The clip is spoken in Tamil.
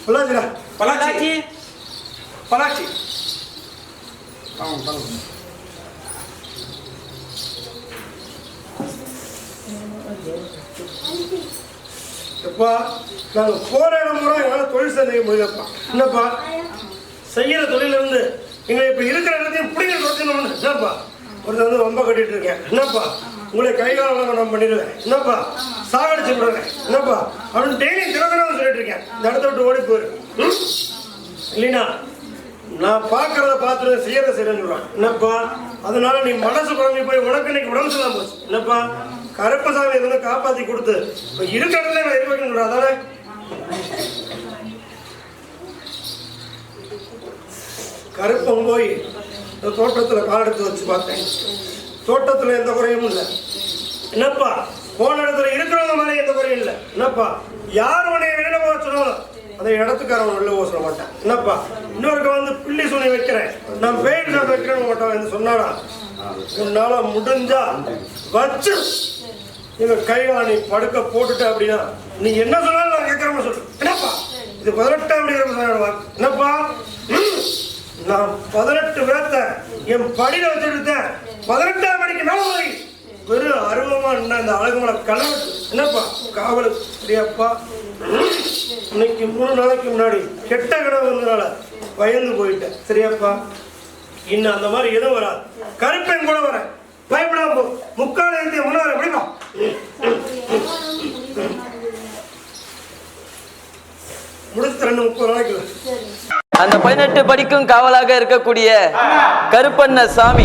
பொள்ளாச்சிடா. பொள்ளாச்சி பொள்ளாச்சி. எப்பா நாங்கள் போகிற இடம் பூரா எங்களால் தொழில் செய்ய முடியலப்பா. என்னப்பா செய்கிற தொழிலிருந்து எங்களை இப்போ இருக்கிற இடத்தையும் பிடிக்கிற பிரச்சனை என்னப்பா ஒருத்தர் வந்து ரொம்ப கட்டிட்டு இருக்கேன். என்னப்பா உங்களை கைகாலம் நான் பண்ணிடுவேன். என்னப்பா சாகடிச்சு விடுவேன். என்னப்பா அப்படின்னு டெய்லி திறக்கணும்னு சொல்லிட்டு இருக்கேன். இந்த இடத்த விட்டு ஓடி போயிரு. இல்லைன்னா நான் பார்க்கறத பார்த்துட்டு செய்யறத செய்யறேன்னு சொல்லுவேன். என்னப்பா அதனால நீ மனசு குழம்பி போய் உனக்கு இன்னைக்கு உடம்பு சொல்லாம போச்சு. என்னப்பா கருப்பசாமி இருந்து காப்பாற்றி கொடுத்து இப்போ இருக்கிற இடத்துல நான் எதிர்பார்க்கணும். அதானே கருப்பம் போய் இந்த தோட்டத்தில் காலெடுத்து வச்சு பார்த்தேன். தோட்டத்தில் எந்த குறையும் இல்லை. என்னப்பா போன இடத்துல இருக்கிறவங்க மாதிரி எந்த குறையும் இல்லை. என்னப்பா யார் உன்னை வெளியில போக சொன்னாலும் அந்த இடத்துக்காரன் வெளில போக சொல்ல மாட்டேன். என்னப்பா இன்னொருக்க வந்து பிள்ளை சொல்லி வைக்கிறேன், நான் பெயின் ஷாப் வைக்கிறேன்னு மாட்டேன் என்று சொன்னாடா உன்னால முடிஞ்சா வச்சு எங்க கைகளை நீ படுக்க போட்டுட்ட அப்படின்னா நீ என்ன சொன்னாலும் நான் கேட்கறேன்னு சொல்லு. என்னப்பா இது 18ஆம் படி. என்னப்பா நான் 18 பேர்த்த என் படியில வச்சுருந்தேன். 18ஆம் படிக்கு மேல போய் வெறும் அருவமா இந்த அழகுமலை கலவு. என்னப்பா காவலு சரியாப்பா இன்னைக்கு 3 நாளைக்கு முன்னாடி கெட்ட கனவு வந்ததுனால பயந்து போயிட்டேன். சரியாப்பா இன்னும் அந்த மாதிரி எதுவும் வராது. கருப்பேன் கூட வரேன், பயப்படாம போ. முக்கால் எழுதிய முன்னாடி எப்படிமா முடிச்சு 2-30 நாளைக்கு அந்த 18 படிக்கும் காவலாக இருக்கக்கூடிய கருப்பண்ண சாமி